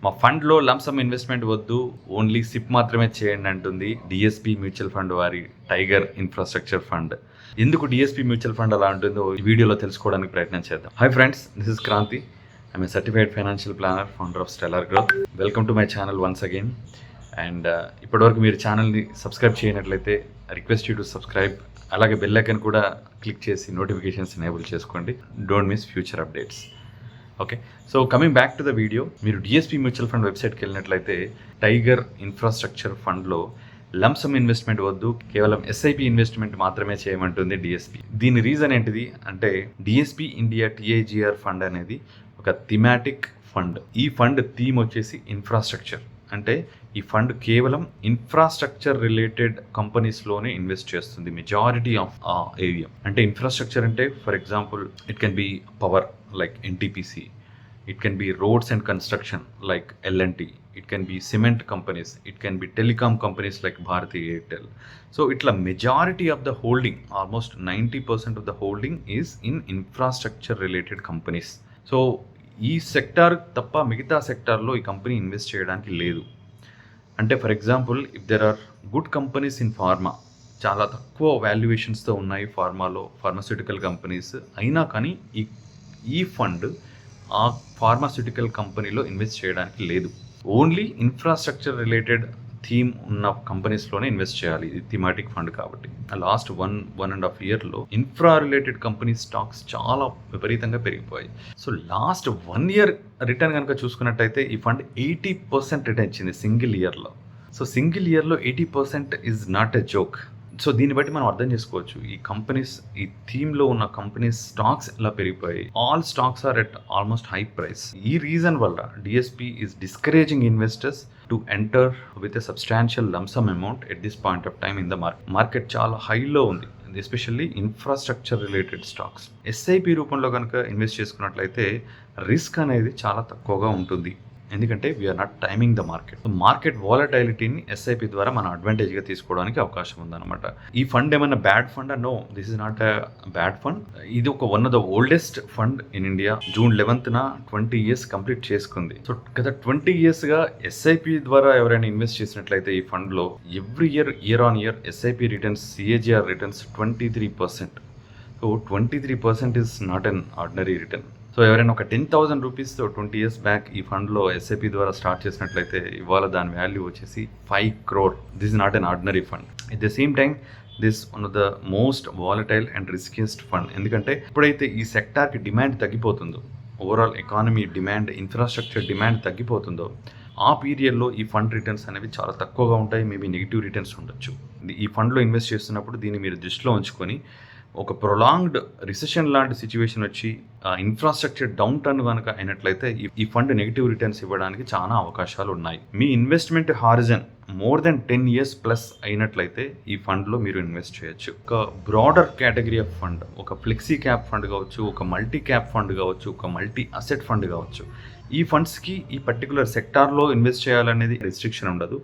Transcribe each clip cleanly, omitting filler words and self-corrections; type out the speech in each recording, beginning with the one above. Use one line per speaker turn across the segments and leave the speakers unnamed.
మా ఫండ్లో lump sum investment వద్దు, ఓన్లీ సిప్ మాత్రమే చేయండి అంటుంది డిఎస్పి మ్యూచువల్ ఫండ్ వారి టైగర్ ఇన్ఫ్రాస్ట్రక్చర్ ఫండ్. ఎందుకు డిఎస్పి మ్యూచువల్ ఫండ్ అలా ఉంటుందో ఈ వీడియోలో తెలుసుకోవడానికి ప్రయత్నం చేద్దాం. Hi friends, this is Kranthi. I'm a certified financial planner, founder of Stellar Growth. Welcome to my channel once again. And ఇప్పటివరకు మీరు ఛానల్ని సబ్స్క్రైబ్ చేయనట్లయితే రిక్వెస్ట్ యూ టు సబ్స్క్రైబ్. అలాగే బెల్ ఐకాన్ కూడా క్లిక్ చేసి నోటిఫికేషన్స్ ఎనేబుల్ చేసుకోండి. Don't miss future updates. Okay, so coming back to the video, మీరు DSP mutual fund వెబ్సైట్కి వెళ్ళినట్లయితే టైగర్ ఇన్ఫ్రాస్ట్రక్చర్ ఫండ్లో లంసమ్ ఇన్వెస్ట్మెంట్ వద్దు, కేవలం ఎస్ఐపి ఇన్వెస్ట్మెంట్ మాత్రమే చేయమంటుంది డిఎస్పి. దీని రీజన్ ఏంటిది అంటే, డిఎస్పి ఇండియా టిఐజిఆర్ ఫండ్ అనేది ఒక థిమాటిక్ ఫండ్. ఈ ఫండ్ థీమ్ వచ్చేసి ఇన్ఫ్రాస్ట్రక్చర్. అంటే ఈ ఫండ్ కేవలం ఇన్ఫ్రాస్ట్రక్చర్ రిలేటెడ్ కంపెనీస్లోనే ఇన్వెస్ట్ చేస్తుంది మెజారిటీ ఆఫ్ ఏరియా. అంటే ఇన్ఫ్రాస్ట్రక్చర్ అంటే for example it can be power like NTPC, it can be roads and construction like LnT, it can be cement companies, it can be telecom companies like Bharti Airtel. So ఇట్లా majority of the holding, almost 90% of the holding is in infrastructure related companies. So ఈ sector తప్ప మిగతా సెక్టార్లో ఈ company invest చేయడానికి లేదు. అంటే for example if there are good companies in pharma, చాలా తక్కువ వాల్యుయేషన్స్తో ఉన్నాయి ఫార్మాలో, ఫార్మాస్యూటికల్ కంపెనీస్ అయినా కానీ ఈ ఫండ్ ఆ ఫార్మాస్యూటికల్ కంపెనీలో ఇన్వెస్ట్ చేయడానికి లేదు. ఓన్లీ ఇన్ఫ్రాస్ట్రక్చర్ రిలేటెడ్ థీమ్ ఉన్న కంపెనీస్లోనే ఇన్వెస్ట్ చేయాలి. ఇది థీమాటిక్ ఫండ్ కాబట్టి. లాస్ట్ 1.5 yearలో ఇన్ఫ్రా రిలేటెడ్ కంపెనీ స్టాక్స్ చాలా విపరీతంగా పెరిగిపోయాయి. సో లాస్ట్ 1 year రిటర్న్ కనుక చూసుకున్నట్టయితే ఈ ఫండ్ 80% రిటర్న్ ఇచ్చింది సింగిల్ ఇయర్లో. సో సింగిల్ ఇయర్లో 80% is not a joke. So దీన్ని బట్టి మనం అర్థం చేసుకోవచ్చు ఈ కంపెనీస్, ఈ థీమ్లో ఉన్న కంపెనీస్ స్టాక్స్ ఎలా పెరిగిపోయాయి. All stocks are at almost high price. ఈ రీజన్ వల్ల DSP is discouraging investors to enter with a substantial lumpsum amount at this point of time in the market. Market చాలా హైలో ఉంది, especially infrastructure related stocks. SIP రూపంలో కనుక invest చేసుకున్నట్లయితే risk అనేది చాలా తక్కువగా ఉంటుంది. ఎందుకంటే we're not timing the market. Market వాలటైలిటీని ఎస్ఐపి ద్వారా మనం అడ్వాంటేజ్గా తీసుకోవడానికి అవకాశం ఉందన్నమాట. ఈ ఫండ్ ఏమైనా bad fund? No, this is not a bad fund. ఇది ఒక one of the oldest fund in India. June 11th 20 years complete చేసుకుంది. సో గత 20 yearsగా ఎస్ఐపి ద్వారా ఎవరైనా ఇన్వెస్ట్ చేసినట్లయితే ఈ ఫండ్లో every year on year SIP returns, CAGR returns 23%. So 23% is not an ordinary return. So ఎవరైనా ఒక 10,000 రూపీస్తో 20 years బ్యాక్ ఈ ఫండ్లో ఎస్ఐపి ద్వారా స్టార్ట్ చేసినట్లయితే ఇవాళ దాని వాల్యూ వచ్చేసి 5 crore. This is not an ordinary fund. At the same time this one of the most volatile and riskiest fund. ఎందుకంటే ఎప్పుడైతే ఈ సెక్టార్కి డిమాండ్ తగ్గిపోతుందో, overall economy demand, infrastructure demand తగ్గిపోతుందో, ఆ పీరియడ్లో ఈ ఫండ్ రిటర్న్స్ అనేవి చాలా తక్కువగా ఉంటాయి. మేబీ నెగిటివ్ రిటర్న్స్ ఉండొచ్చు. ఈ ఫండ్లో ఇన్వెస్ట్ చేస్తున్నప్పుడు దీన్ని మీరు దృష్టిలో ఉంచుకొని ఒక ప్రొలాంగ్డ్ రిసెషన్ లాంటి సిచ్యువేషన్ వచ్చి ఇన్ఫ్రాస్ట్రక్చర్ డౌన్ టర్న్ కనుక అయినట్లయితే ఈ ఫండ్ నెగిటివ్ రిటర్న్స్ ఇవ్వడానికి చాలా అవకాశాలు ఉన్నాయి. మీ investment horizon more than 10 years plus అయినట్లయితే ఈ ఫండ్లో మీరు ఇన్వెస్ట్ చేయొచ్చు. ఒక బ్రాడర్ కేటగిరీ ఆఫ్ ఫండ్, ఒక ఫ్లెక్సీ క్యాప్ ఫండ్ కావచ్చు, ఒక మల్టీ క్యాప్ ఫండ్ కావచ్చు, ఒక మల్టీ అసెట్ ఫండ్ కావచ్చు. ఈ ఫండ్స్కి ఈ పర్టికులర్ సెక్టార్లో ఇన్వెస్ట్ చేయాలనేది రెస్ట్రిక్షన్ ఉండదు.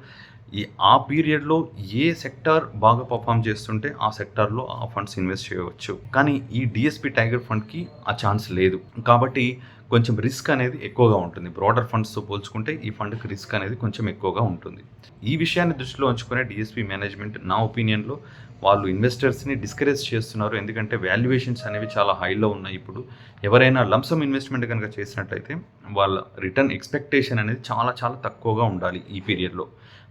ఆ పీరియడ్లో ఏ సెక్టార్ బాగా పర్ఫామ్ చేస్తుంటే ఆ సెక్టార్లో ఆ ఫండ్స్ ఇన్వెస్ట్ చేయవచ్చు. కానీ ఈ డిఎస్పి టైగర్ ఫండ్కి ఆ ఛాన్స్ లేదు. కాబట్టి కొంచెం రిస్క్ అనేది ఎక్కువగా ఉంటుంది. బ్రాడర్ ఫండ్స్తో పోల్చుకుంటే ఈ ఫండ్కి రిస్క్ అనేది కొంచెం ఎక్కువగా ఉంటుంది. ఈ విషయాన్ని దృష్టిలో ఉంచుకునే డిఎస్పి మేనేజ్మెంట్ నా ఒపీనియన్లో వాళ్ళు ఇన్వెస్టర్స్ని డిస్కరేజ్ చేస్తున్నారు. ఎందుకంటే వాల్యుయేషన్స్ అనేవి చాలా హైలో ఉన్నాయి. ఇప్పుడు ఎవరైనా లంసమ్ ఇన్వెస్ట్మెంట్ కనుక చేసినట్లయితే వాళ్ళ రిటర్న్ ఎక్స్పెక్టేషన్ అనేది చాలా చాలా తక్కువగా ఉండాలి ఈ పీరియడ్లో.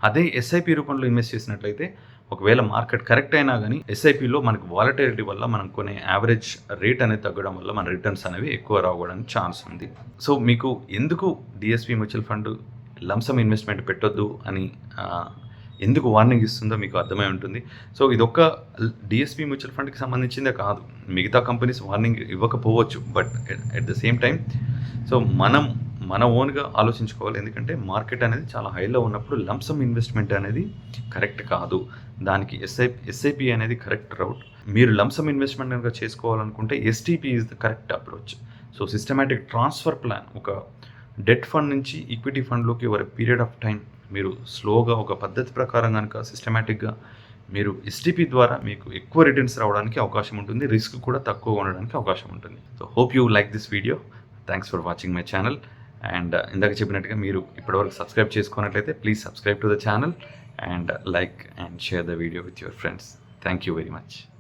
అదే ఎస్ఐపి రూపంలో ఇన్వెస్ట్ చేసినట్లయితే ఒకవేళ మార్కెట్ కరెక్ట్ అయినా కానీ ఎస్ఐపిలో మనకు వాలటిలిటీ వల్ల మనం కొనే యావరేజ్ రేట్ అనేది తగ్గడం వల్ల మన రిటర్న్స్ అనేవి ఎక్కువ రావడానికి ఛాన్స్ ఉంది. సో మీకు ఎందుకు DSP mutual fund lump sum investment పెట్టొద్దు అని ఎందుకు వార్నింగ్ ఇస్తుందో మీకు అర్థమై ఉంటుంది. సో ఇదొక్క డిఎస్పి మ్యూచువల్ ఫండ్కి సంబంధించిందే కాదు, మిగతా కంపెనీస్ వార్నింగ్ ఇవ్వకపోవచ్చు. But at the same time so మన ఓన్గా ఆలోచించుకోవాలి. ఎందుకంటే మార్కెట్ అనేది చాలా హైలో ఉన్నప్పుడు లంసమ్ ఇన్వెస్ట్మెంట్ అనేది కరెక్ట్ కాదు. దానికి ఎస్ఐపి అనేది కరెక్ట్ రౌట్. మీరు లంసమ్ ఇన్వెస్ట్మెంట్ కనుక చేసుకోవాలనుకుంటే STP is the correct approach. So systematic transfer plan, ఒక డెట్ ఫండ్ నుంచి ఈక్విటీ ఫండ్లోకి ఓవర్ పీరియడ్ ఆఫ్ టైం మీరు స్లోగా ఒక పద్ధతి ప్రకారం కనుక సిస్టమేటిక్గా మీరు ఎస్టీపీ ద్వారా మీకు ఎక్కువ రిటర్న్స్ రావడానికి అవకాశం ఉంటుంది. రిస్క్ కూడా తక్కువగా ఉండడానికి అవకాశం ఉంటుంది. So hope you like this video. Thanks for watching my channel. And ఇందాక చెప్పినట్టుగా మీరు ఇప్పటివరకు సబ్స్క్రైబ్ చేసుకున్నట్లయితే please subscribe to the channel and like and share the video with your friends. Thank you very much.